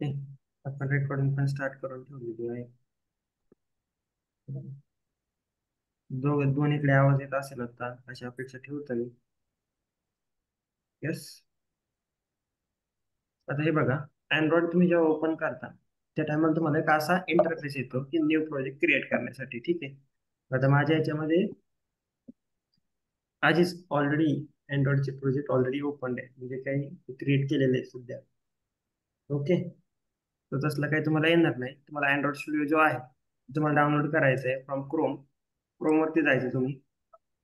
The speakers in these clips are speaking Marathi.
ओके, आपण रेकॉर्डिंग पण स्टार्ट करून ठेवलेली आहे. दोन्हीकडे आवाज येत असेल आता अशी अपेक्षा ठेवतो मी. येस. आता हे बघा, अँड्रॉइड तुम्ही जेव्हा ओपन करता त्या टायमाला तुम्हाला एक असा इंटरफेस येतो की न्यू प्रोजेक्ट क्रिएट करण्यासाठी. ठीक आहे. आता माझ्या याच्यामध्ये आधीच ऑलरेडी अँड्रॉइडचे प्रोजेक्ट ऑलरेडी ओपन आहे, म्हणजे काही क्रिएट केलेले आहे सध्या. ओके. तर तसलं काही तुम्हाला येणार नाही. तुम्हाला अँड्रॉइड स्टुडिओ जो आहे तो तुम्हाला डाउनलोड करायचा आहे फ्रॉम क्रोम वरती जायचं तुम्ही.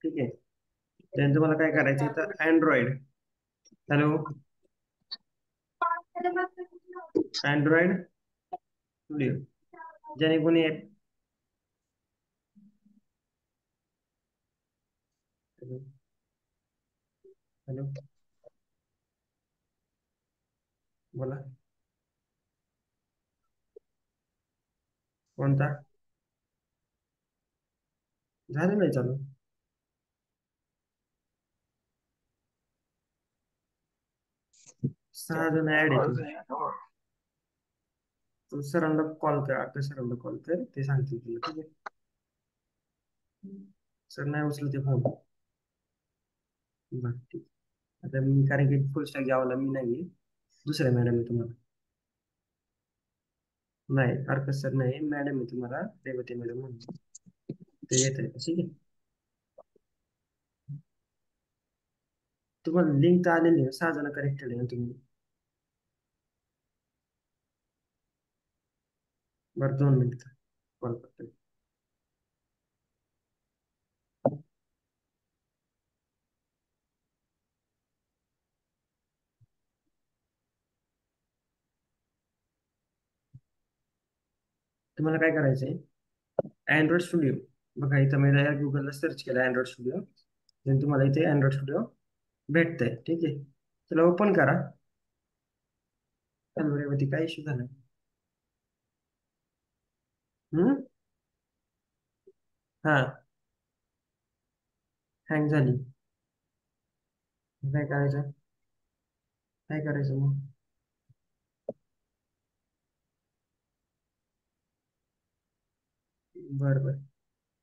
ठीक आहे. त्यानंतर तुम्हाला काय करायचं आहे तर अँड्रॉइड. हॅलो. अँड्रॉइड स्टुडिओ ज्याने कोणी हॅलो. हॅलो. बोला. कोणता? झालं नाही चालू. 6 जण ऍड आहे तू. तू सरांना कॉल कर, आता सरांना कॉल कर, ते सांगतील तुला. ठीक आहे. सर नाही उचलते फोन. बरं ठीक. आता मी कारण की फुल स्टॅक जावाला मी नाही, दुसऱ्या मॅडम आहे तुम्हाला. नाही, हरकत सर नाही, मॅडम आहे तुम्हाला, रेवती मॅडम म्हणून. ते येत आहे. ठीक आहे. तुम्हाला लिंक तर आलेली आहे, 6 जण कनेक्टेड आहे ना तुम्ही. बरं 2 मिनिट कॉल करतो. तुम्हाला काय करायचंय, अँड्रॉइड स्टुडिओ बघा इथं मी गुगलला सर्च केलं अँड्रॉइड स्टुडिओ, तुम्हाला इथे अँड्रॉइड स्टुडिओ भेटतंय. ठीक आहे. त्याला ओपन करा. रेवती काय इश्यू झाला? हम्म. हा. हँग झाली. काय करायचं? काय करायचं मग? बरं बरं.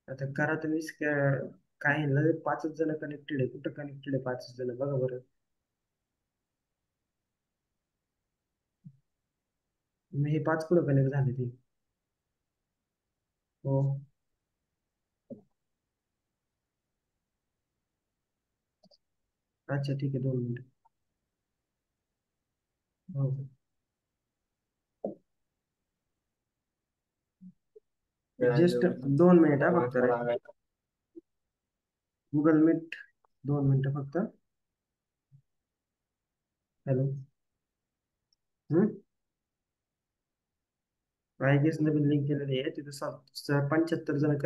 आता करा तुम्ही काय ना 5 जण कनेक्टेड आहे, कुठं कनेक्टेड आहे 5 जण बघा बरं. मग हे 5 कुठं कनेक्ट झाले ते? हो. अच्छा ठीक आहे, 2 मिनिट. हो. जस्ट 2 मिनिट हा फक्त रे. Google meet. 2 मिनिटं फक्त. हॅलो. हम्म. आय गेस नवीन लिंक केलेली आहे तिथे 75 जण.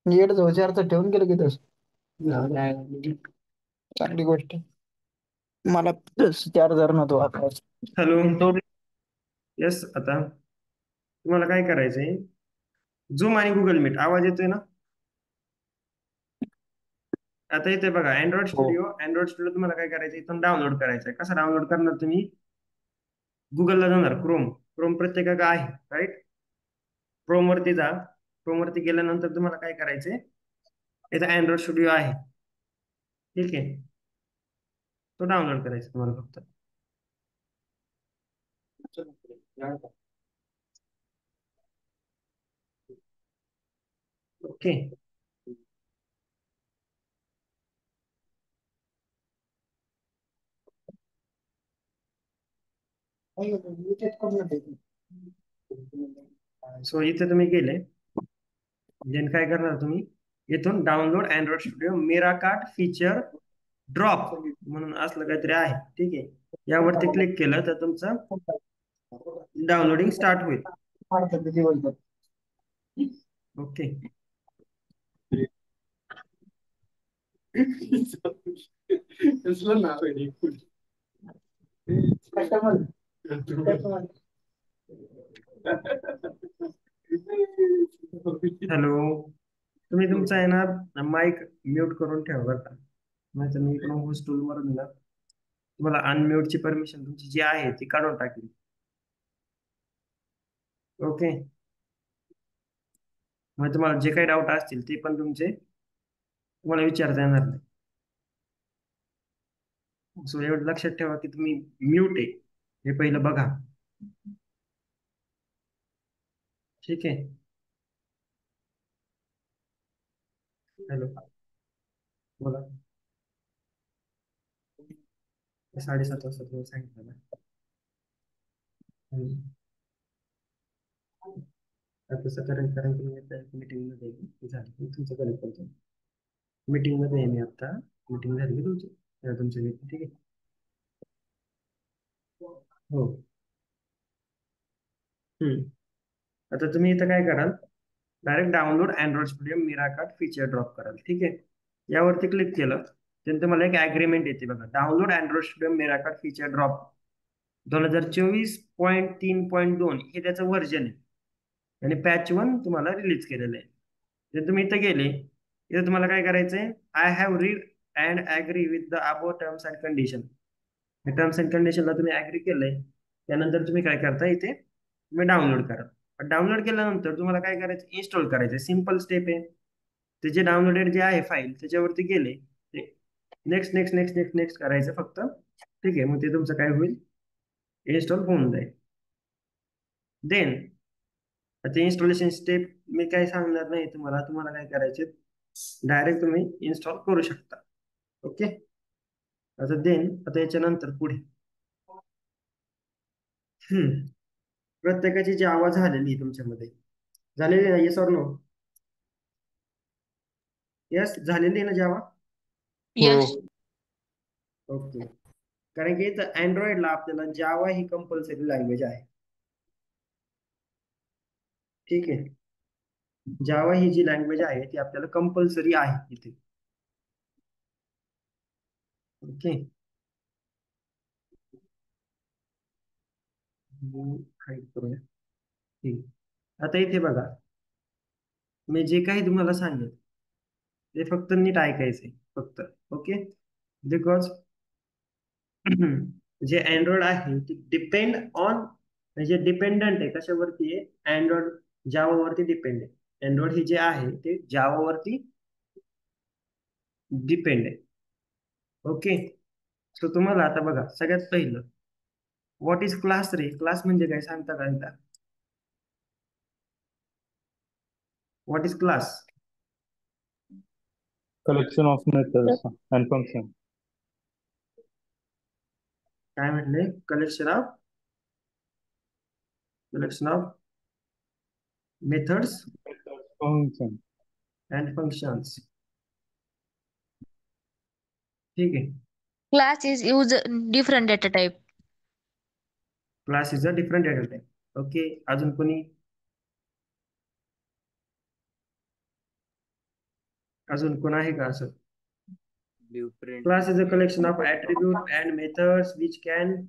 येड विचार तर ठेवून गेलं की तस चांगली गोष्ट आहे. मला 4,000 नव्हतो आता. हॅलो. येस. आता तुम्हाला काय करायचंय, झूम आणि गुगल मीट आवाज येतोय ना? आता इथे बघा अँड्रॉइड हो. स्टुडिओ. अँड्रॉइड स्टुडिओ तुम्हाला काय करायचं, इथून डाउनलोड करायचं आहे. कसं डाउनलोड करणार तुम्ही? गुगलला जाणार, क्रोम. क्रोम प्रत्येकाला आहे राईट. क्रोम वरती जा. क्रोम वरती गेल्यानंतर तुम्हाला काय करायचंय, इथे अँड्रॉइड स्टुडिओ आहे. ठीक आहे. तो डाउनलोड करायचा तुम्हाला फक्त. ओके. सो इथे तुम्ही गेले, देन काय करणार तुम्ही, इथून download Android Studio Meerkat feature drop म्हणून असलं काहीतरी आहे, ठीक आहे. यावरती क्लिक केलं तर तुमचं डाउनलोडिंग स्टार्ट होईल. ओके. हॅलो, तुम्ही तुमचा आहे ना माईक म्यूट करून ठेवा बरं का, नाहीतर मी इकडून होस्ट टूलवरून ना तुम्हाला अनम्यूटची परमिशन तुमची जी आहे ती काढून टाकेल. ओके. मग तुम्हाला जे काही डाऊट असतील ते पण तुमचे तुम्हाला विचारता येणार नाही. सो एवढं लक्षात ठेवा की तुम्ही म्यूट आहे हे पहिलं बघा. ठीक आहे. हॅलो, बोला. 7:30 वाजता तुम्ही सांगितलं ना. हम्म. आता तसं करेल, कारण की मी आता मीटिंग मध्ये आहे. ते झालं की तुमचं कनेक्ट करतो. मीटिंग मध्ये आहे मी आता. मीटिंग झाली की तुमची तुमची meeting, ठीक आहे. हो. हम्म. आता तुम्ही इथं काय कराल, direct download Android Studio Meerkat feature drop कराल, ठीक आहे. यावरती क्लिक केलं तर तुम्हाला एक ॲग्रीमेंट येते बघा, download Android Studio Meerkat feature drop 2024.3.2 हे त्याचं व्हर्जन आहे. आणि पॅच 1 तुम्हाला रिलीज केलेलं आहे. जर तुम्ही इथं गेले, इथं तुम्हाला काय करायचंय, I have read and agree with the above terms and condition. Terms and कंडिशनला तुम्ही ॲग्री केलंय, त्यानंतर तुम्ही काय करता, इथे तुम्ही डाउनलोड करा. डाउनलोड केल्यानंतर तुम्हाला काय करायचं, इन्स्टॉल करायचं. सिम्पल स्टेप आहे. ते जे डाउनलोडेड जे आहे फाईल त्याच्यावरती गेले, ते next next next next next करायचं फक्त, ठीक आहे. मग ते तुमचं काय होईल, इन्स्टॉल होऊन जाईल. देन ते इन्स्टॉलेशन स्टेप मी काय सांगणार नाही तुम्हाला, तुम्हाला काय करायचे, डायरेक्ट तुम्ही इन्स्टॉल करू शकता. ओके. आता याच्यानंतर पुढे हम्म, प्रत्येकाची जी आवाज झालेली आहे तुमच्यामध्ये, झालेली ना, येस ऑर नो? यस झालेली आहे ना जावा? हो. यस. ओके. कारण की इथं अँड्रॉइडला आपल्याला जावा ही कंपल्सरी लँग्वेज आहे, ठीक आहे. जावा ही जी लँग्वेज आहे ती आपल्याला कंपल्सरी आहे इथे. ओके. हाईड करूया. ठीक. आता इथे बघा, मी जे काही तुम्हाला सांगेल ते फक्त नीट ऐकायचंय फक्त. ओके. बिकॉज जे अँड्रॉइड आहे ते डिपेंड ऑन, म्हणजे डिपेंडंट आहे कशावरती आहे, अँड्रॉइड जावावरती डिपेंड आहे. अँड्रॉइड हे जे आहे ते जावावरती डिपेंड आहे. ओके. सो तुम्हाला आता बघा, सगळ्यात पहिलं, what is class ray? Class म्हणजे काय सांगता का एकदा? What is class? Collection of methods and functions. काय म्हटले? Collection of methods Function. And functions, ठीक आहे. Class is used different data type. Class is a different data type. Okay. अजून कोणी? अजून कोण आहे का असं? Blueprint class to is a create collection of objects. attribute and methods which can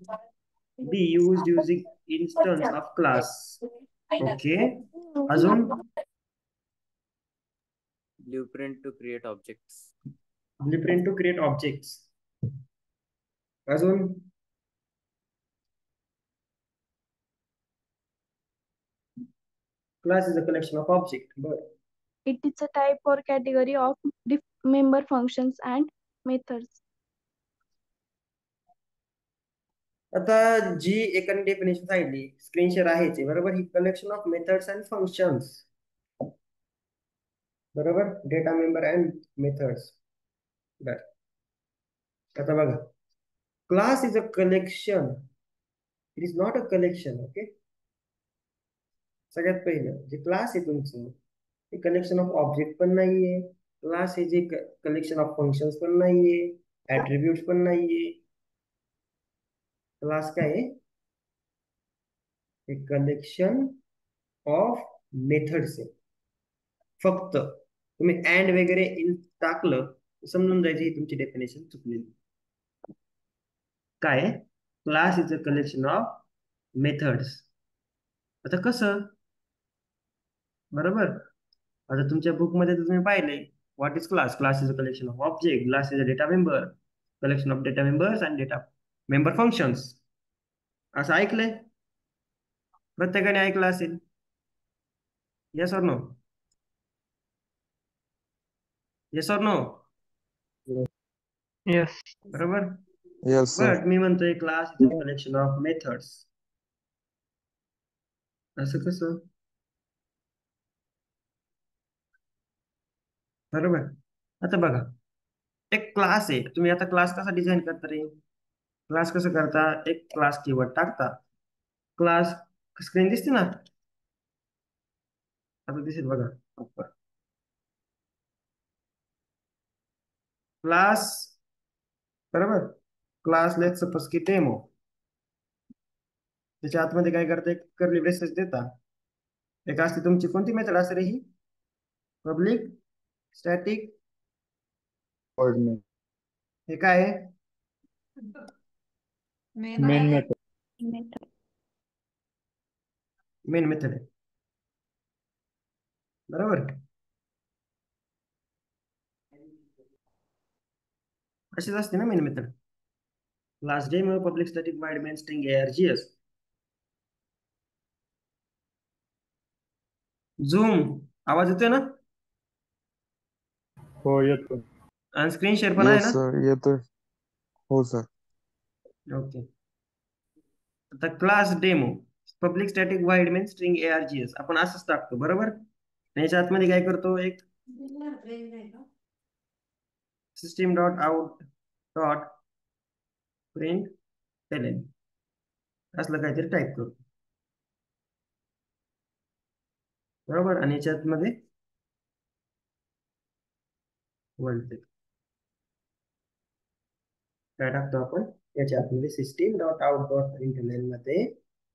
be used using instance of class. Okay. अजून? Blueprint to create objects. Blueprint to create objects. अजून? Class is a collection of object. बरं. It is a type or category of member functions and methods. आता जी एकाने डेफिनेशन सांगितली, स्क्रीन शेअर आहे ते बरोबर, ही collection of methods and functions, बरोबर, डेटा मेंबर अँड मेथड्स. बर. आता बघा, class is a collection it is not a collection. Okay, सगळ्यात पहिलं जे क्लास आहे तुमचं ते कलेक्शन ऑफ ऑब्जेक्ट पण नाहीये. क्लास हे जे कलेक्शन ऑफ फंक्शन्स पण नाहीये, ऍट्रिब्यूट्स पण नाहीये. क्लास काय आहे? एक कलेक्शन ऑफ मेथड्स आहे. फक्त तुम्ही अँड वगैरे इन टाकलं तर समजून जायचं ही तुमची डेफिनेशन चुकलेली. काय? Class is a collection of methods. आता कसं? बरोबर. आता तुमच्या बुकमध्ये तर तुम्ही पाहिले what is class. Class is a collection of object. Class is a data member. Collection of data members and data member functions. असं ऐकलंय? प्रत्येकाने ऐकलं असेल. Yes or no? Yes or no? Yes. बरोबर. Yes, sir. बट मी म्हणतोय class is a collection of methods. असं कसं? बरोबर. आता बघा, एक क्लास आहे. तुम्ही आता क्लास कसा डिझाईन करता रे? क्लास कसं करता? एक क्लास कीवर्ड टाकता. क्लास स्क्रीन दिसते ना? आता दिसेल बघा. क्लास, बरोबर. क्लास लेट सपोज की डेमो. त्याच्या आतमध्ये काय करता? एक कर्ली ब्रेसेस देता. एक असते तुमची कोणती मेथड असते रे ही? Public static. Word name. हे काय आहे? Main method. Method. Main method आहे. बरोबर. अशीच असते ना main method. Class demo public static void main string ARGS. Zoom आवाज येतोय ना? हो येतो. आणि स्क्रीन शेअर पण आहे Yes, ना? sir. येतोय. हो sir. ओके. आता class demo public static void main string ARGS आपण असंच टाकतो. बरोबर. आणि याच्या आतमध्ये काय करतो? एक system dot out dot print LN असलं काहीतरी टाईप करतो. बरोबर. आणि याच्यात मध्ये वर्ल्ड काय टाकतो आपण? याच्या आतमध्ये system dot out dot print LN मध्ये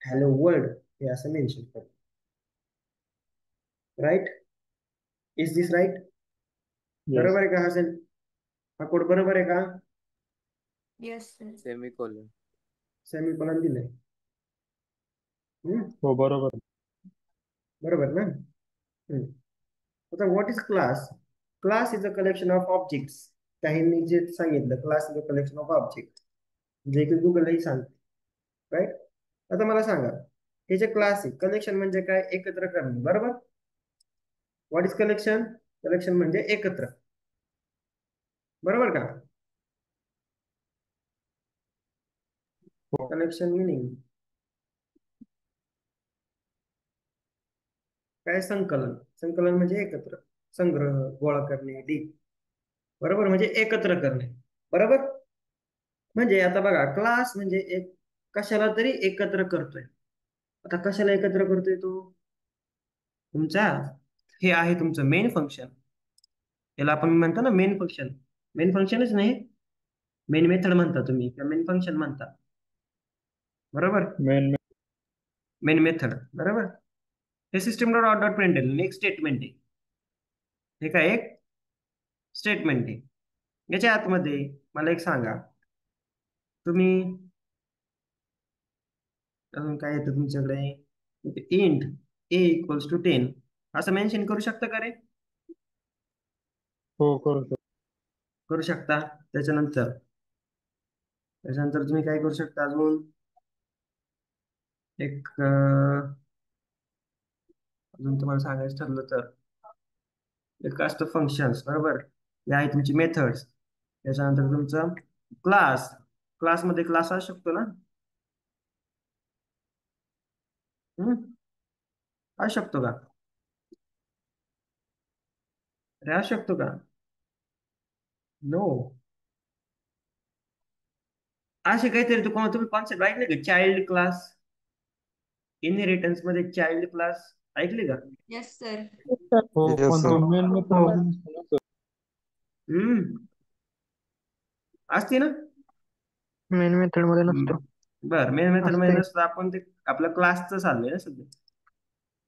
हॅलो वर्ल्ड हे असं मेन्शन करतो. Right? Is this right? Yes. बरोबर आहे का हसेल? हा कोड बरोबर आहे का? सेमीकोलन. सेमीकोलन दिलंय. हो बरोबर. बरोबर ना? आता what is class? Class is a collection of objects. काहींनी जे सांगितलं class is a collection of object, जे की गुगलही सांगते. राईट? आता मला सांगा, हे जे क्लास आहे कलेक्शन म्हणजे काय? एकत्र करणे. बरोबर. What is collection? कलेक्शन म्हणजे एकत्र. बरोबर का? हो. कलेक्शन मिनिंग काय? संकलन. संकलन म्हणजे एकत्र, संग्रह, गोळा करणे, डी. बरोबर. म्हणजे एकत्र करणे. बरोबर. म्हणजे आता बघा, क्लास म्हणजे एक कशाला तरी एकत्र करतोय. आता कशाला एकत्र करतोय तो? तुमचा हे आहे तुमचं मेन फंक्शन. याला आपण म्हणतो ना मेन फंक्शन. मेन फंक्शनच नाही, मेन मेथड म्हणता तुम्ही किंवा मेन फंक्शन म्हणता. बरोबर. Main main method. बरोबर. हे system dot out dot print एक स्टेटमेंट आहे. हे काय? एक स्टेटमेंट आहे. याच्या आतमध्ये मला एक सांगा, तुम्ही अजून काय येतं तुमच्याकडे? इंट ए इक्वल्स टू 10 असं मेन्शन करू शकता का रे? हो करू शकतो. करू शकता. त्याच्यानंतर तुम्ही काय करू शकता अजून? एक अजून तुम्हाला सांगायचं ठरलं तर एक असतं फंक्शन्स. बरोबर. हे आहे तुमची मेथड्स. त्याच्यानंतर तुमचं क्लास. क्लासमध्ये क्लास असू शकतो ना? असू शकतो का? अरे असू शकतो का? नो. असे काहीतरी तुम्ही कॉन्सेप्ट ऐकले का? चाइल्ड क्लास, इनहेरिटन्स मध्ये चाइल्ड क्लास ऐकले का? Yes, sir. Yes, sir. हो Yes, पण sir. तो मेन मेथड मध्ये नसतो ना सर. हम्म, असते ना. मेन मेथड मध्ये नसतो. बर, मेन मेथड मध्ये असते. नसतं. आपण ते आपलं क्लासचं चाललंय ना सध्या,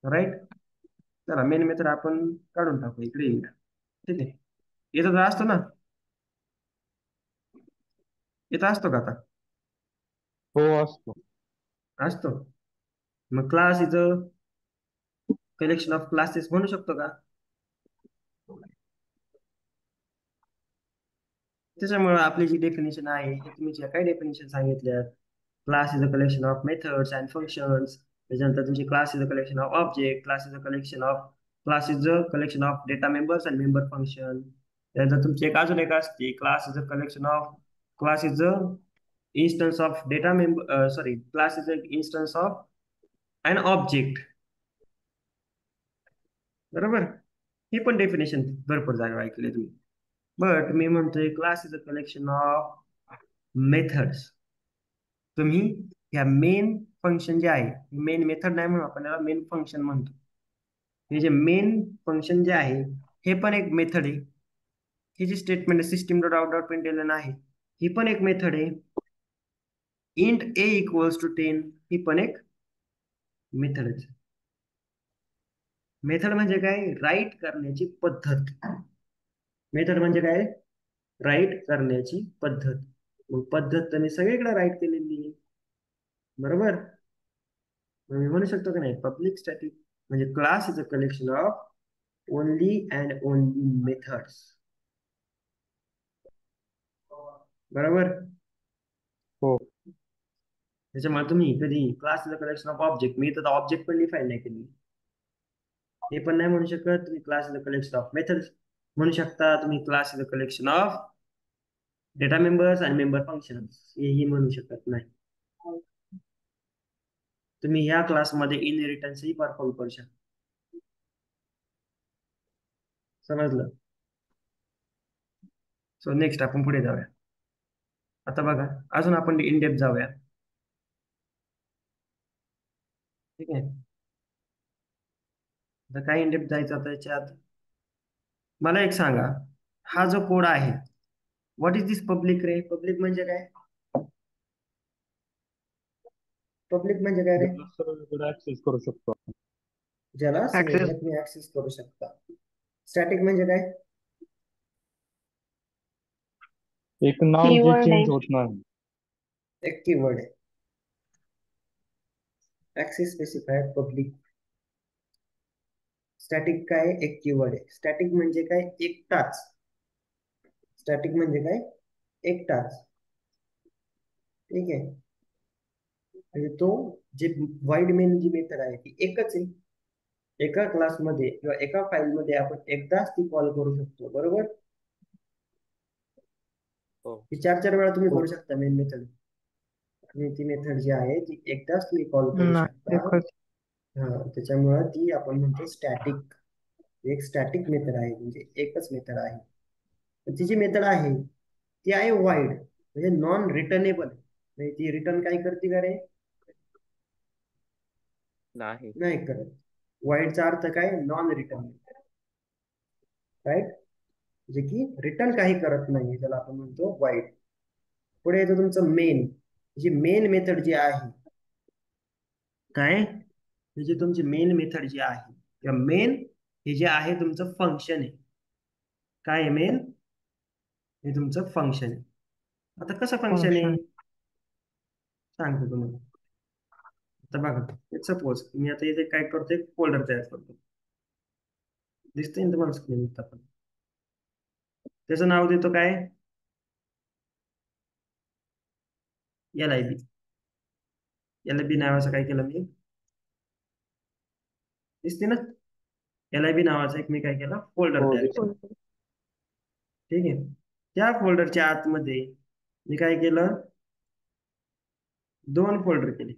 राईट. चला मेन मेथड आपण काढून टाकू, इकडे येऊया. ठीक आहे, इथं तर असतो ना, इथं असतो का आता? हो असतो. असतो. मग क्लास इथं कलेक्शन ऑफ क्लासेस म्हणू शकतो का? त्याच्यामुळे आपली जी डेफिनेशन आहे, हे तुम्ही ज्या काही डेफिनेशन सांगितल्यात, class is a collection of methods and functions. त्याच्यानंतर तुमची class is a collection of object, class is a collection of data members and member function. त्यानंतर तुमची अजून एक असते, class is a instance of data member sorry class is an instance of an object. बरोबर, ही पण डेफिनेशन भरपूर जागा ऐकली तुम्ही. बट मी म्हणतोय class is a collection of methods. तुम्ही ह्या मेन फंक्शन जे आहे, मेन मेथड नाही म्हणून आपण याला मेन फंक्शन म्हणतो. हे जे मेन फंक्शन जे आहे, हे पण एक मेथड आहे. हे जे statement system dot out dot println आहे, ही पण एक मेथड आहे. इंट ए इक्वल्स टू 10, ही पण एक मेथड आहे. मेथड म्हणजे काय? राईट करण्याची पद्धत. मेथड म्हणजे काय? राईट करण्याची पद्धत. मग पद्धत तर मी सगळीकडे राईट केलेली आहे, बरोबर. मग मी म्हणू शकतो की नाही, पब्लिक स्टॅटिक म्हणजे class is a collection of only and only methods. बरोबर. हो. त्याच्यामुळे तुम्ही कधी class is a collection of object, मी तर ऑब्जेक्ट पण डिफाईन नाही केली, हे पण नाही म्हणू शकत. तुम्ही class is a collection of methods म्हणू शकता. तुम्ही class is a collection of data members आणि मेंबर फंक्शन्स हेही म्हणू शकत नाही. तुम्ही ह्या क्लासमध्ये इनहेरिटन्सही परफॉर्म करू शकता. समजलं? सो नेक्स्ट आपण पुढे जाऊया. आता बघा, अजून आपण इन डेप्थ जाऊया. ठीक आहे, आता काय इन डेप्थ जायचं त्याच्यात, मला एक सांगा, हा जो कोड आहे, what is this public ray? Public म्हणजे काय? पब्लिक म्हणजे काय रे? ज्याला सर्वकडे ऍक्सेस करू शकतो आपण. ज्याला Access. सगळीकडे तुम्ही ऍक्सेस करू शकता. स्टॅटिक म्हणजे काय? एक नाव जे Keyword चेंज आहे. होत नाही. एक कीवर्ड आहे. Access specifier public. स्टॅटिक काय? एक कीवर्ड आहे. स्टॅटिक म्हणजे काय? एकटाच. स्टॅटिक म्हणजे काय? एकटाच. ठीक आहे, म्हणजे तो जे वाईड मेन जी मेथड आहे ती एकच आहे. एका क्लासमध्ये किंवा एका फाईलमध्ये आपण एकदाच ती कॉल करू शकतो, बरोबर. हो. ती 4-4 वेळा तुम्ही हो. करू शकता मेन मेथड. आणि ती मेथड जी आहे ती एकदाच तुम्ही कॉल करू नाही, शकता. एकच. हा, त्याच्यामुळं ती आपण म्हणतो स्टॅटिक. एक स्टॅटिक मेथड आहे, म्हणजे एकच मेथड आहे. पण ती जी मेथड आहे ती आहे वाईड, म्हणजे नॉन रिटर्नेबल. म्हणजे ती रिटर्न काय करते का रे? नाही. नाही करत. वाईडचा अर्थ काय? Non return, right. जे की रिटर्न काही करत नाही, त्याला आपण म्हणतो वाईड. पुढे येतो तुमचं मेन. जी मेन मेथड जी आहे काय, ही जी तुमची मेन मेथड जी आहे, किंवा मेन हे जे आहे तुमचं फंक्शन आहे. काय आहे मेन? हे तुमचं फंक्शन आहे. आता कसं फंक्शन आहे Function. सांगतो तुम्हाला. आता बघा, सपोज मी आता इथे काय करतोय, फोल्डर तयार करतो. दिसतंय ना तुम्हाला स्क्रीन? आपण त्याचं नाव देतो काय? LIB. LIB नावाचं काय केलं मी? दिसते ना? LIB नावाचा एक मी काय केला? फोल्डर हो तयार केला. दिसतो. ठीक आहे, त्या फोल्डरच्या आतमध्ये मी काय केलं? 2 फोल्डर केले.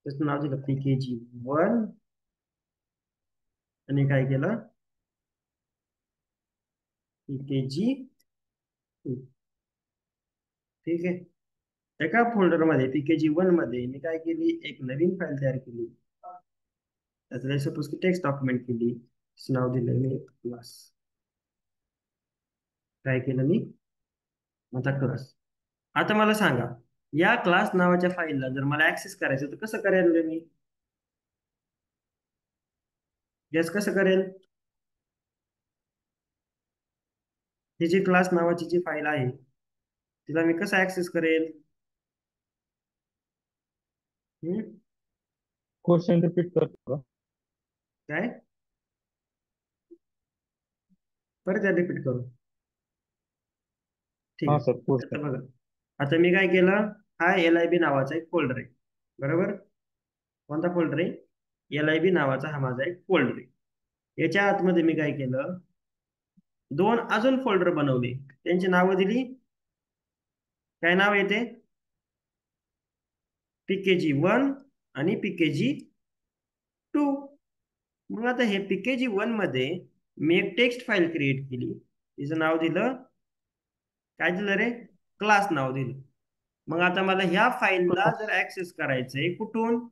त्याचं नाव दिलं PKG1 आणि काय केलं? PKG2. ठीक आहे, एका फोल्डरमध्ये PKG1 मध्ये मी काय केली, एक नवीन फाईल तयार केली. त्याचं सपोज की टेक्स्ट डॉक्युमेंट केली. नाव दिलं मी क्लास. काय केलं मी, माझा क्लास. आता मला सांगा, या क्लास नावाच्या फाईलला जर मला ऍक्सेस करायचं तर कसं करेल रे मी? गेस कसं करेल? ही जी क्लास नावाची जी फाईल आहे तिला मी कसं ऍक्सेस करेल? क्वेश्चन रिपीट करतो का? काय परत रिपीट करू? ठीक हा आहे. सर आता क्वेश्चन. बघा, आता मी काय केलं, हा LIB नावाचा एक फोल्डर आहे, बरोबर? कोणता फोल्डर आहे? LIB नावाचा हा माझा एक फोल्डर आहे. याच्या आतमध्ये मी काय केलं, दोन अजून फोल्डर बनवले. त्यांची नावं दिली. काय नाव येते? PKG1 आणि PKG2. मग आता हे PKG1 मध्ये मी एक टेक्स्ट फाईल क्रिएट केली. तिचं नाव दिलं, काय दिलं रे? क्लास नाव दिलं. मग आता मला ह्या फाईलला जर ऍक्सेस करायचंय कुठून?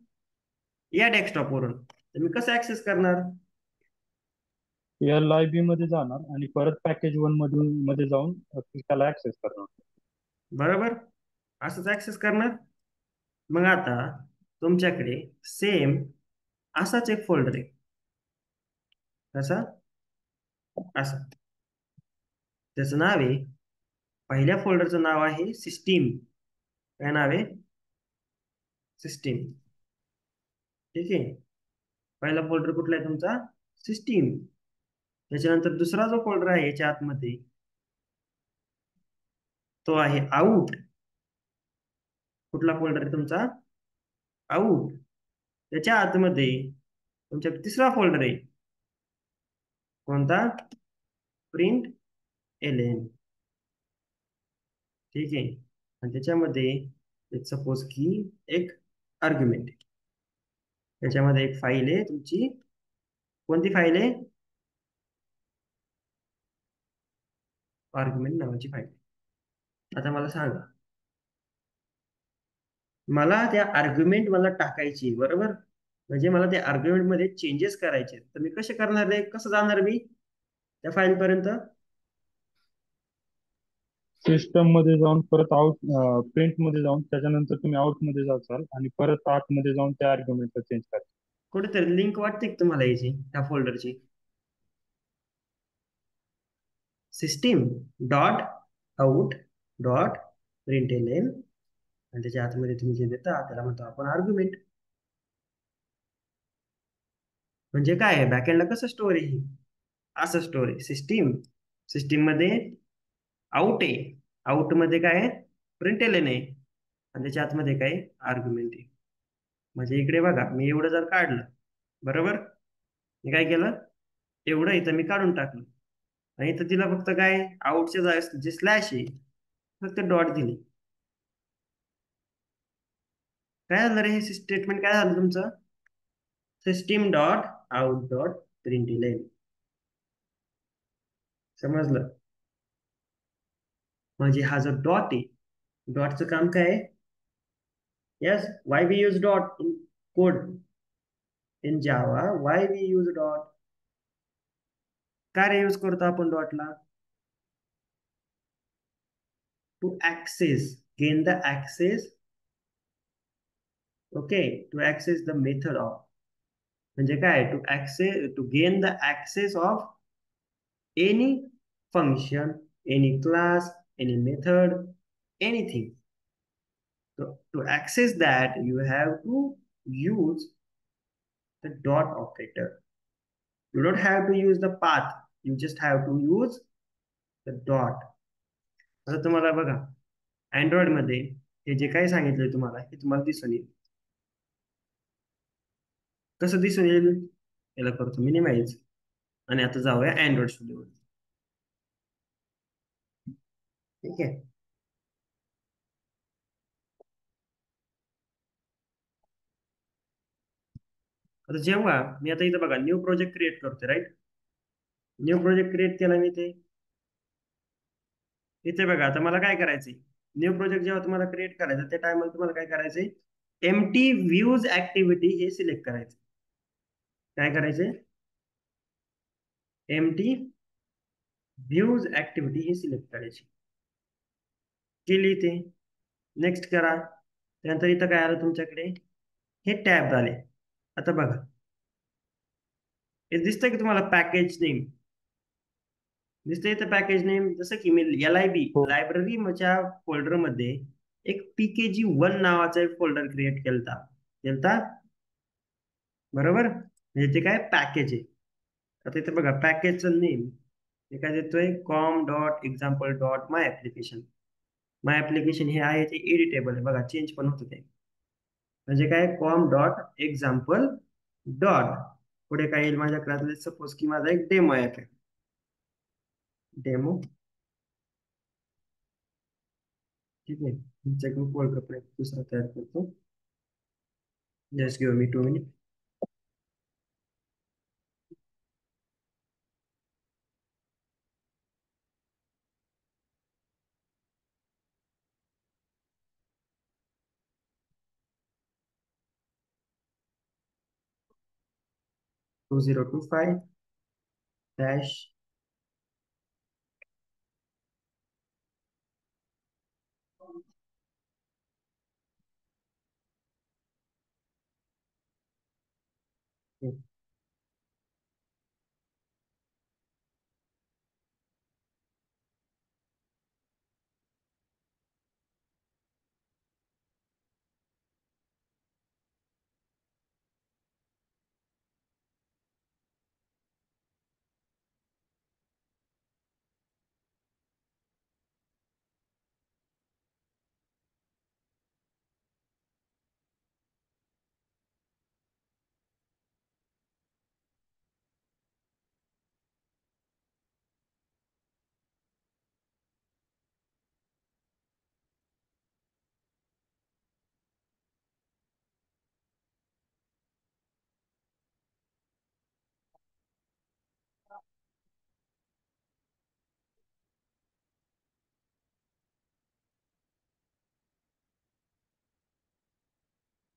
या डेस्कटॉप वरून. तर मी कसं ऍक्सेस करणार? LIB मध्ये जाणार आणि परत पॅकेज 1 मध्ये जाऊन त्याला ऍक्सेस करणार. बरोबर, असंच ऍक्सेस करणार. मग आता तुमच्याकडे सेम असाच एक फोल्डर आहे. कसा? असा. त्याचं नाव आहे, पहिल्या फोल्डरचं नाव आहे सिस्टीम. काय नाव आहे? सिस्टीम. ठीक आहे. पहिला फोल्डर कुठला आहे तुमचा? सिस्टीम. त्याच्यानंतर दुसरा जो फोल्डर आहे याच्या आतमध्ये तो आहे आउट. कुठला फोल्डर आहे तुमचा? आउट. त्याच्या आतमध्ये तुमच्या तिसरा फोल्डर आहे. कोणता? Print LN. ठीक आहे. आणि त्याच्यामध्ये सपोज की एक आर्ग्युमेंट, त्याच्यामध्ये एक फाईल आहे तुमची. कोणती फाईल आहे? आर्ग्युमेंट नावाची फाईल. आता मला सांगा, मला त्या आर्ग्युमेंट मला टाकायची, बरोबर? म्हणजे मला त्या आर्ग्युमेंट मध्ये चेंजेस करायचे, तर मी कसे करणार आहे? कसं जाणार मी त्या फाईल पर्यंत? सिस्टम मध्ये जाऊन परत आउट प्रिंट मध्ये जाऊन त्याच्यानंतर तुम्ही आउट मध्ये जाचाल आणि परत आतमध्ये जाऊन त्या आर्ग्युमेंटला चेंज कराल. कुठेतरी लिंक वाटते का तुम्हाला याची, त्या फोल्डरची? सिस्टीम डॉट आउट डॉट प्रिंटएलएन, आणि त्याच्या आतमध्ये तुम्ही जे देता त्याला म्हणतो आपण आर्ग्युमेंट. म्हणजे काय आहे, बॅकएंडला कसं स्टोर आहे ही? असं स्टोर आहे. सिस्टीम मध्ये आउट आहे, आउट मध्ये काय आहे? प्रिंटएलएन आहे, आणि त्याच्या आतमध्ये काय? आर्ग्युमेंट आहे. म्हणजे इकडे बघा, मी एवढं जर काढलं, बरोबर, मी काय केलं, एवढं इथं मी काढून टाकलं, आणि इथं तिला फक्त काय, आउटचे जे स्लॅश आहे फक्त डॉट दिली. काय झालं रे? हे स्टेटमेंट काय झालं तुमचं? System dot out dot println. समजलं? म्हणजे हा जो डॉट आहे, डॉटचं काम काय आहे? Yes, why we use dot in code in Java? Why we use dot? काय रे यूज करतो आपण डॉटला? To access, gain the access. Okay, to access the method of, म्हणजे काय? To access, to gain the access of any function, any class, any method, anything. To access that, you have to use the dot operator. You don't have to use the path. You just have to use the dot. आता तुम्हाला बघा, अँड्रॉइड मध्ये हे जे काही सांगितलंय तुम्हाला, हे तुम्हाला दिसून येईल. कसं दिसून येईल? याला करतो मिनिमाइज, आणि आता जाऊया अँड्रॉइड स्टुडिओ. ठीक आहे. आता जेव्हा मी आता इथं बघा न्यू प्रोजेक्ट क्रिएट करतोय, राईट? न्यू प्रोजेक्ट क्रिएट केला मी. इथे बघा, आता मला काय करायचंय, न्यू प्रोजेक्ट जेव्हा तुम्हाला क्रिएट करायचं त्या टायमाला तुम्हाला काय करायचंय, एम्प्टी व्ह्यूज ऍक्टिव्हिटी हे सिलेक्ट करायचं. काय करायचंय, एम्प्टी व्ह्यूज ऍक्टिव्हिटी हे सिलेक्ट करायची. केली ते, नेक्स्ट करा. त्यानंतर इथं काय आलं तुमच्याकडे, हे टॅब आले. आता बघा हे दिसतंय की तुम्हाला पॅकेज नेम दिसतंय इथं, पॅकेज नेम जसं की मी LIB हो. लायब्ररीच्या फोल्डरमध्ये एक PKG1 नावाचा एक फोल्डर क्रिएट केलता बरोबर. म्हणजे ते काय पॅकेज आहे. आता इथे बघा पॅकेजचं नेम हे काय देतोय, com.example.my application. माय ऍप्लिकेशन हे आहे ते एडिटेबल आहे बघा, चेंज पण होतं ते. म्हणजे काय, com.example. पुढे काय येईल माझ्याकडे, सपोज की माझा एक डेमो ऍप आहे, डेमो. ठीक आहे, तुमच्याकडून फोल्डर दुसरा तयार करतो. Just give me 2 minute. To 2025 dash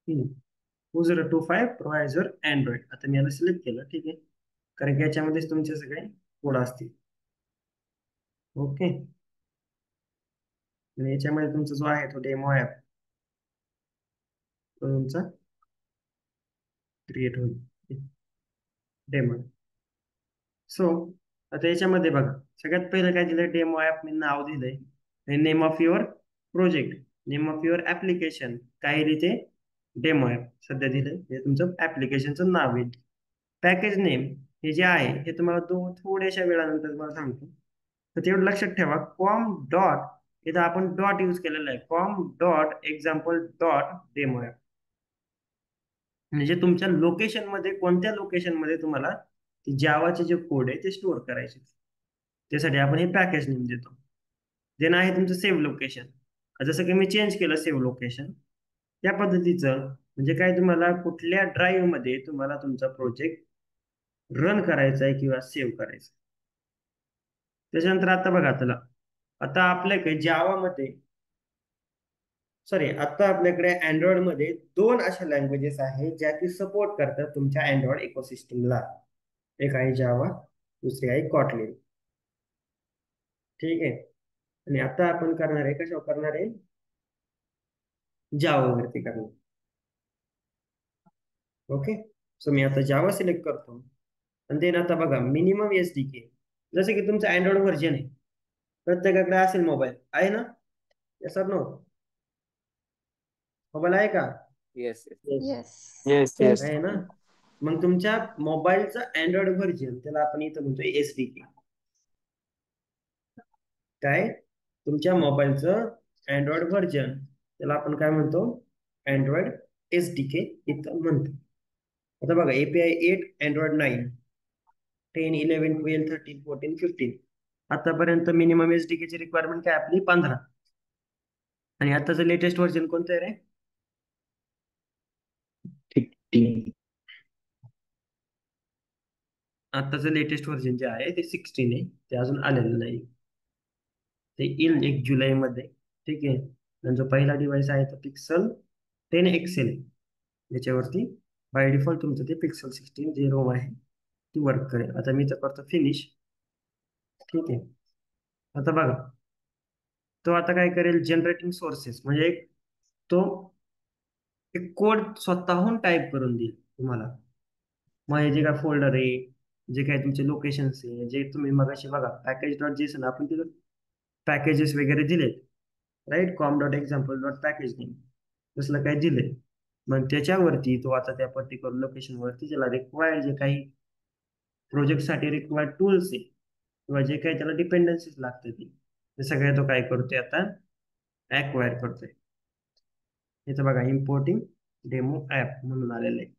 hmm. 2025 प्रोव्हायझर Android. आता मी याला सिलेक्ट केलं, ठीक आहे, कारण की याच्यामध्येच तुमचे सगळे कोड असतील. ओके, आणि याच्यामध्ये तुमचा जो आहे तो डेमो ऍप तो तुमचा क्रिएट होईल, डेमो. सो आता याच्यामध्ये बघा सगळ्यात पहिलं काय दिलंय, डेमो ऍप मी नाव दिलंय, name of your project, name of your application, काय तिथे डेमो ऍप सध्या दिलंय, हे तुमचं ऍप्लिकेशनचं नाव येईल. पॅकेज नेम हे जे आहे हे तुम्हाला थोड्याशा वेळानंतर तुम्हाला सांगतो. तर तेवढं लक्षात ठेवा, कॉम डॉट, इथं आपण डॉट यूज केलेला आहे, com.example.demo ऍप. म्हणजे तुमच्या लोकेशन मध्ये, कोणत्या लोकेशन मध्ये तुम्हाला जावाचे जे कोड आहे ते स्टोअर करायचे, त्यासाठी आपण हे पॅकेज नेम देतो. देन आहे तुमचं सेव्ह लोकेशन. जसं की मी चेंज केलं सेव्ह लोकेशन, त्या पद्धतीचं म्हणजे काय, तुम्हाला कुठल्या ड्राईव्ह मध्ये तुम्हाला तुमचा प्रोजेक्ट रन करायचा आहे किंवा सेव्ह करायचा. त्याच्यानंतर आता बघा, आता आपल्याकडे जावामध्ये, सॉरी, आता आपल्याकडे अँड्रॉइड मध्ये 2 अशा लँग्वेजेस आहेत ज्या की सपोर्ट करतात तुमच्या अँड्रॉइड इकोसिस्टमला. एक आहे जावा, दुसरी आहे कॉटलिन. ठीक आहे, आणि आता आपण करणार आहे, कशावर करणार आहे, जावावरती करणार. ओके, सो मी आता जावा सिलेक्ट करतो. आणि देन आता बघा मिनिमम SDK, जसं की तुमचं अँड्रॉइड व्हर्जन आहे, प्रत्येकाकडे असेल मोबाईल, आहे ना, येस ऑर नो, मोबाईल आहे का, Yes, yes. Yes. Yes yes आहे ना. मग तुमच्या मोबाईलचं अँड्रॉइड व्हर्जन त्याला आपण इथं म्हणतो SDK. काय, तुमच्या मोबाईलचं अँड्रॉइड व्हर्जन त्याला आपण काय म्हणतो, अँड्रॉइड SDK इथं म्हणतो. आता बघा API 8, अँड्रॉइड 9, 10, 11, 12, 13, 14, 15. आतापर्यंत मिनिमम SDK ची रिक्वायरमेंट काय आपली 15. आणि आताचं लेटेस्ट व्हर्जन कोणतं आहे रे, 15. आताचं लेटेस्ट व्हर्जन जे आहे ते 16 आहे, ते अजून आलेलं नाही, ते येईल 1 जुलैमध्ये ठीक आहे. आणि जो पहिला डिव्हाइस आहे तो पिक्सल 10 एक्सेल, याच्यावरती बाय डिफॉल्ट तुमचं ते पिक्सल 16 जे रोम आहे ती वर्क करेल. आता मी तर करतो फिनिश. ठीक आहे. आता बघा, तो आता काय करेल, जनरेटिंग सोर्सेस म्हणजे तो एक कोड स्वतःहून टाईप करून देईल तुम्हाला. मग हे जे काय फोल्डर आहे, जे काय तुमचे लोकेशन्स आहे, जे तुम्ही मगाशी बघा पॅकेज डॉट जेसन आपण तिथं पॅकेजेस वगैरे दिलेत, right, com dot example dot package name तसलं काय दिलंय. मग त्याच्यावरती तो आता त्या पर्टिक्युलर लोकेशनवरती ज्याला रिक्वायर्ड जे काही प्रोजेक्टसाठी रिक्वायर्ड टूल्स आहे किंवा जे काही त्याला डिपेंडन्सीज लागते ती ते सगळे तो काय करतोय आता ऍक्वायर करतोय. इथं बघा इम्पोर्टिंग डेमो ऍप म्हणून आलेलं आहे.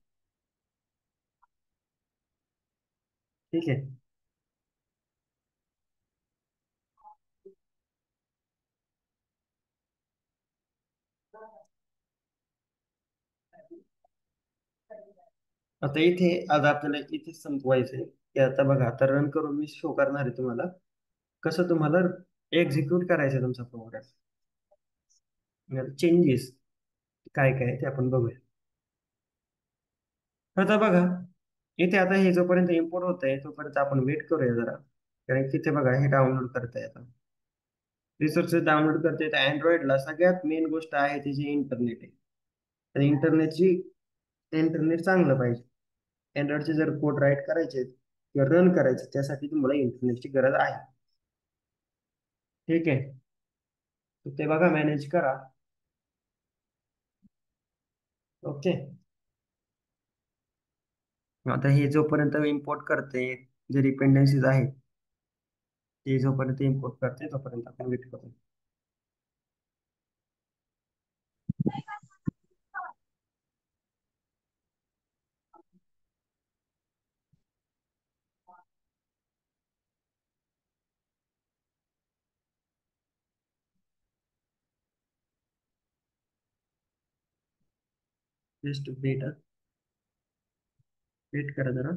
ठीक आहे. आता इथे आज आपल्याला इथे संपवायचंय की आता बघा, आता रन करून मी शो करणार आहे तुम्हाला कसं तुम्हाला एक्झिक्यूट करायचं तुमचा प्रोग्राम. चेंजेस काय काय ते आपण बघूया. आता बघा, इथे आता हे जोपर्यंत इम्पोर्ट होत आहे तोपर्यंत आपण वेट करूया जरा, कारण की इथे बघा हे डाउनलोड करताय. आता रिसोर्सेस डाउनलोड करते तर अँड्रॉइडला सगळ्यात मेन गोष्ट आहे त्याची इंटरनेट आहे. आणि इंटरनेट चांगलं पाहिजे. अँड्रॉइडचे जर कोड राईट करायचे किंवा रन करायचे त्यासाठी तुम्हाला इंटरनेटची गरज आहे. ठीक आहे. तर ते बघा मॅनेज करा. ओके. आता हे जोपर्यंत इम्पोर्ट करते जे डिपेंडन्सीज आहेत ते जोपर्यंत इम्पोर्ट करते तोपर्यंत आपण वेट करू. जस्ट वेट करा जरा.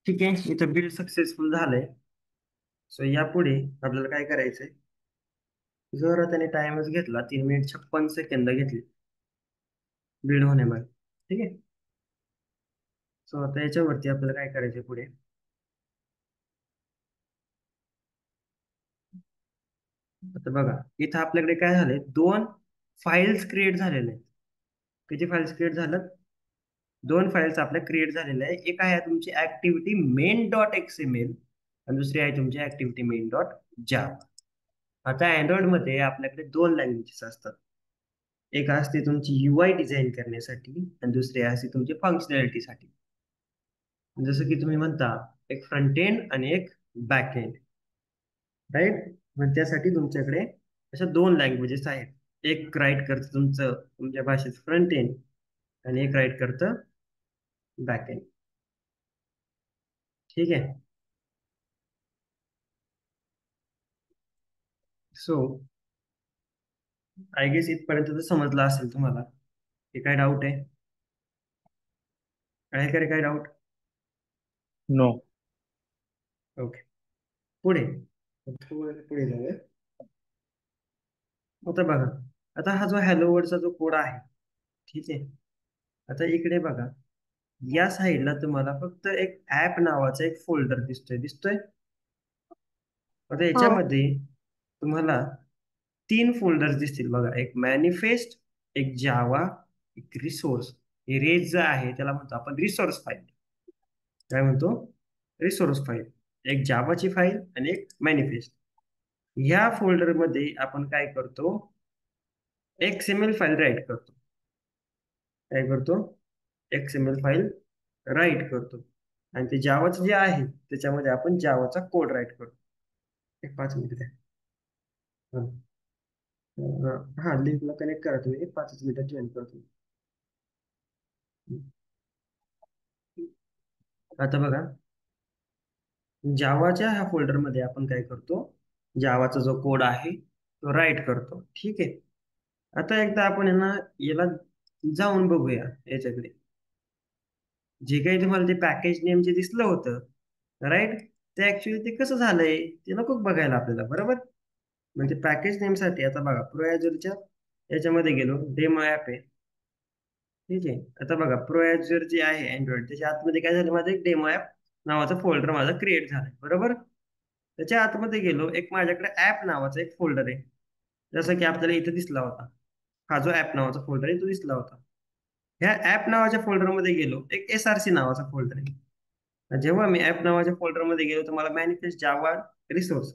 ठीक आहे. इथं बिल्ड सक्सेसफुल झालंय. सो यापुढे आपल्याला काय करायचंय, जर त्याने टाइमच घेतला 3 मिनिट 56 सेकंद घेतली बिल्ड होण्यामध्ये, ठीक आहे. सो आता याच्यावरती आपल्याला काय करायचंय पुढे, आता बघा इथं आपल्याकडे काय झालंय, 2 फाईल्स क्रिएट झालेले आहेत. किती फाईल्स क्रिएट झाल्यात, 2 फाईल्स आपल्या क्रिएट झालेल्या आहे. एक आहे तुमची ऍक्टिव्हिटी मेन डॉट XML आणि दुसरी आहे तुमची ऍक्टिव्हिटी मेन डॉट जावा. आता अँड्रॉइड मध्ये आपल्याकडे 2 लँग्वेजेस असतात. एक असते तुमची UI डिझाईन करण्यासाठी आणि दुसरी असते तुमची फंक्शनॅलिटीसाठी. जसं की तुम्ही म्हणता एक फ्रंट एंड आणि एक बॅक एंड, राईट. मग त्यासाठी तुमच्याकडे अशा 2 लँग्वेजेस आहेत. एक राईट करतं तुमच्या भाषेत फ्रंट एंड आणि एक राईट करतं बॅक एंड, ठीक आहे. सो आय गेस इथपर्यंत तर समजलं असेल तुम्हाला. हे काय डाऊट आहे का रे, काय डाऊट? नो. ओके, पुढे पुढे जाऊया. आता बघा, आता हा जो हॅलो वर्डचा जो कोड आहे, ठीक आहे. आता इकडे बघा, या साईडला तुम्हाला फक्त एक ऍप नावाचा एक फोल्डर दिसतोय. आता याच्यामध्ये तुम्हाला 3 फोल्डर्स दिसतील बघा, एक मॅनिफेस्ट, एक जावा, एक रिसोर्स. हे रेज जे आहे त्याला म्हणतो आपण रिसोर्स फाईल. काय म्हणतो, रिसोर्स फाईल. एक जावाची फाईल आणि एक मॅनिफेस्ट. ह्या फोल्डरमध्ये आपण काय करतो, XML फाईल राईट करतो. काय करतो, XML फाईल राईट करतो आणि ते जावाचं जे आहे त्याच्यामध्ये आपण जावाचा कोड राईट करतो. एक 5 मिनिट द्या. हा लिंकला कनेक्ट करा तुम्ही, 5 मिनिटात जॉईन करतो. आता बघा, जावाच्या ह्या फोल्डरमध्ये आपण काय करतो, जावाचा जो कोड आहे तो राईट करतो, ठीक आहे. आता एकदा आपण याला जाऊन बघूया. याच्याकडे जे काही तुम्हाला ते पॅकेज नेम जे दिसलं होतं, राईट, ते ऍक्च्युली ते कसं झालंय ते नको बघायला आपल्याला, बरोबर. म्हणजे पॅकेज नेम साठी आता बघा, प्रोॲझरच्या याच्यामध्ये गेलो, डेमो ऍप आहे, ठीक आहे. आता बघा प्रोॲझर जे आहे अँड्रॉइड, त्याच्या आतमध्ये काय झालं, माझं एक डेमो ऍप नावाचा फोल्डर माझा क्रिएट झालाय, बरोबर. त्याच्या आतमध्ये गेलो, एक माझ्याकडे ऍप नावाचा एक फोल्डर आहे, जसं की आपल्याला इथे दिसला होता. हा जो ऍप नावाचा फोल्डर आहे तो दिसला होता. ह्या ऍप नावाच्या फोल्डरमध्ये गेलो, एक SRC नावाचा फोल्डर आहे. जेव्हा मी ऍप नावाच्या फोल्डरमध्ये गेलो तर मला मॅनिफेस्ट, जावा, रिसोर्स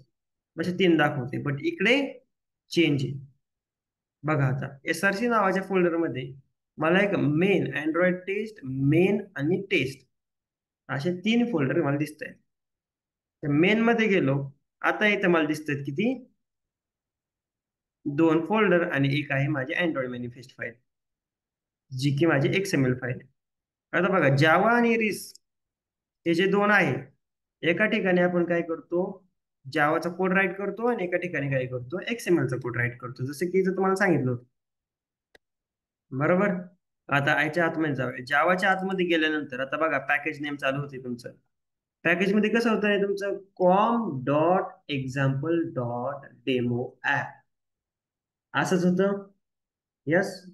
असे 3 दाखवते. बट इकडे चेंज आहे बघा. आता SRC नावाच्या फोल्डरमध्ये मला एक मेन, अँड्रॉइड टेस्ट, मेन आणि टेस्ट असे 3 फोल्डर मला दिसत आहेत. मेन मध्ये गेलो, आता इथं मला दिसत आहेत किती, 2 फोल्डर आणि एक आहे माझी अँड्रॉइड मॅनिफेस्ट फाईल, जी की माझी XML फाईल आहे. आता बघा, जावा आणि रिस हे जे 2 आहे, एका ठिकाणी आपण काय करतो, जावाचा कोड राईट करतो आणि एका ठिकाणी काय करतो, XML चा कोड राईट करतो, जसं की इथं तुम्हाला सांगितलं होतं, बरोबर. आता याच्या आतमध्ये जाऊया. जावाच्या आतमध्ये गेल्यानंतर आता बघा पॅकेज नेम चालू होते तुमचं. पॅकेज मध्ये कसं होतं तुमचं, com.example.demo ऍप असंच होतं, यस.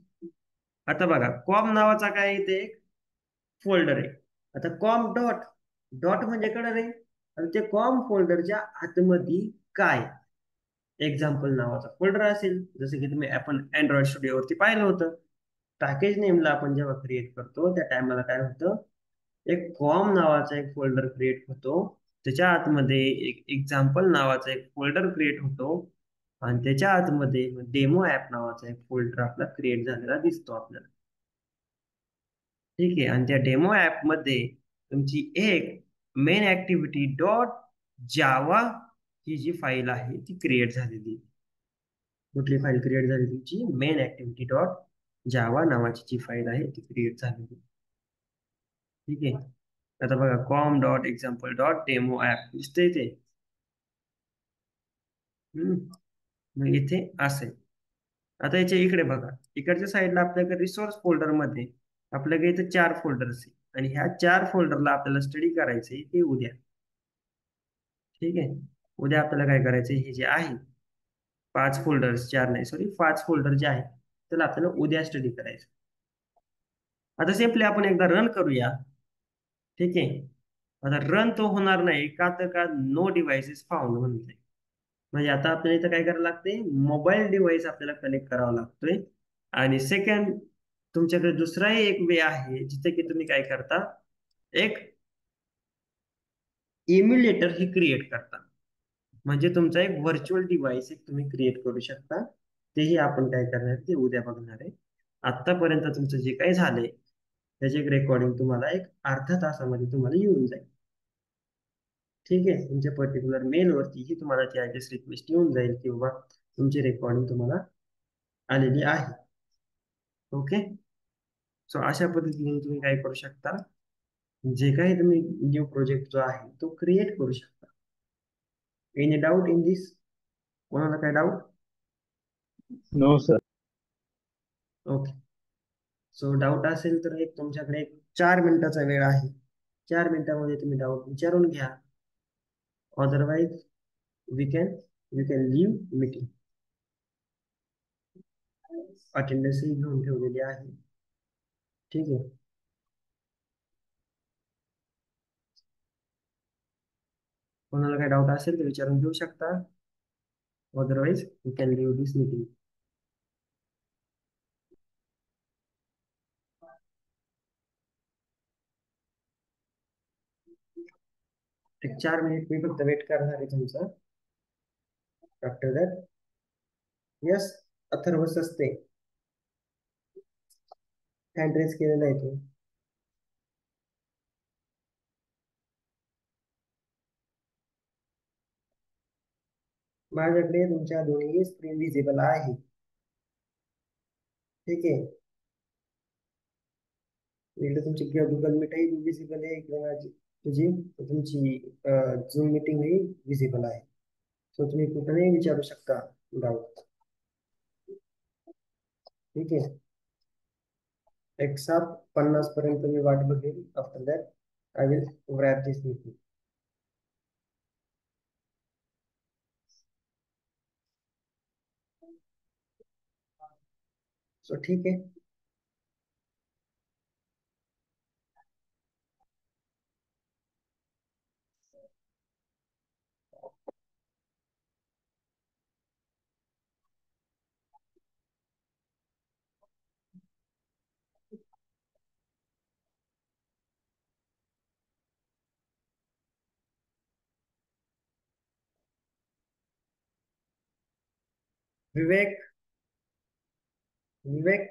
आता बघा, कॉम नावाचा काय इथे एक फोल्डर आहे. आता कॉम डॉट डॉट म्हणजे कळलं रे, आणि ते कॉम फोल्डरच्या आतमध्ये काय एक्झाम्पल नावाचा फोल्डर असेल, जसं की तुम्ही आपण अँड्रॉइड स्टुडिओवरती पाहिलं होतं. पॅकेज नेमला आपण जेव्हा क्रिएट करतो त्या टायमाला काय होतं, एक कॉम नावाचा एक फोल्डर क्रिएट होतो, त्याच्या आतमध्ये एक एक्झाम्पल नावाचा एक फोल्डर क्रिएट होतो आणि त्याच्या आतमध्ये डेमो ऍप नावाचा एक फोल्डर आपला क्रिएट झालेला दिसतो आपल्याला, ठीक आहे. आणि त्या डेमो ऍप मध्ये तुमची एक मेन ऍक्टिव्हिटी डॉट जावा ही जी फाईल आहे ती क्रिएट झालेली. कुठली फाईल क्रिएट झाली तुमची, मेन ऍक्टिव्हिटी डॉट जावा नावाची जी फाईल आहे ती क्रिएट झालेली, ठीक आहे. आता बघा, com.example.demo ऍप दिसते इथे. मग इथे असेल. आता याच्या इकडे बघा, इकडच्या साईडला आपल्याकडे रिसोर्स फोल्डर मध्ये आपल्याकडे इथे 4 फोल्डर्स आहे आणि ह्या 4 फोल्डरला आपल्याला स्टडी करायचंय ते उद्या, ठीक आहे. उद्या आपल्याला काय करायचं, हे जे आहे 5 फोल्डर्स, 4 नाही सॉरी 5 फोल्डर जे आहे त्याला आपल्याला उद्या स्टडी करायचं. आता सिम्पली आपण एकदा रन करूया. ठीक आहे. आता रन तो होणार नाही का, तर का नो डिव्हाइसेस फाउंड म्हणते. म्हणजे आता आपल्याला इथं काय करायला लागते, मोबाईल डिव्हाइस आपल्याला कनेक्ट करावा लागतोय. आणि सेकंड, तुमच्याकडे दुसराही एक वे आहे जिथे की तुम्ही काय करता, एक इम्युलेटर ही क्रिएट करता. म्हणजे तुमचा एक व्हर्च्युअल डिव्हाइस एक तुम्ही क्रिएट करू शकता. तेही आपण काय करणार ते उद्या बघणार आहे. आतापर्यंत तुमचं जे काही झालंय त्याचे एक रेकॉर्डिंग तुम्हाला एक अर्ध्या तासामध्ये तुम्हाला येऊन जाईल. ठीक आहे. तुमच्या पर्टिक्युलर मेलवरतीही तुम्हाला ती ऍड्रेस रिक्वेस्ट येऊन जाईल किंवा तुमची रेकॉर्डिंग तुम्हाला आलेली आहे. ओके. सो अशा पद्धतीने तुम्ही काय करू शकता, जे काही तुम्ही न्यू प्रोजेक्ट जो आहे तो क्रिएट करू शकता. Any doubt in this? कोणाला काय doubt? No sir. Okay. So doubt असेल तर एक तुमच्याकडे एक 4 मिनिटाचा वेळ आहे. 4 मिनिटामध्ये तुम्ही डाऊट विचारून घ्या. Otherwise we can you can leave meeting. Attendance घेऊन ठेवलेली आहे. ठीक आहे. कोणाला काय डाऊट असेल तर विचारून घेऊ शकता. Otherwise you can leave this meeting. एक 4 मिनिट मी फक्त वेट करणार आहे तुमचं. आफ्टर दॅट यस, अथर्व सस्ते हँड रेज केलेला आहे तो. माझ्याकडे तुमच्या दोन्ही स्क्रीन विजिबल आहे. ठीक आहे. इकडे तुमची गुगल मीटही विजिबल आहे, इकडे माझी तुझी तुमची झूम मीटिंग ही विजिबल आहे. सो तुम्ही कुठेही विचारू शकता डाऊट. ठीक आहे. 7:50 पर्यंत मी वाट बघेल. After that I will wrap this meeting. So ठीक आहे. विवेक, विवेक,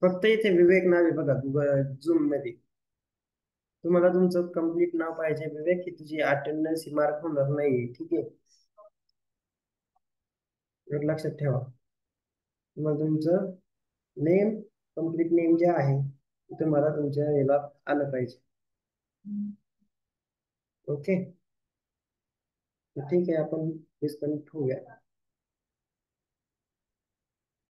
फक्त इथे विवेक नाव आहे बघा गुगल झूम मध्ये. तुम्हाला तुमचं कम्प्लीट नाव पाहिजे विवेक, की तुझी अटेंडन्स ही मार्क होणार नाही. ठीक आहे. एक लक्षात ठेवा. तुम्हाला तुमचं नेम, कम्प्लीट नेम जे आहे ते तुम्हाला तुमच्या याला आलं पाहिजे. ओके. ठीक आहे, आपण डिस्कनेक्ट होऊया.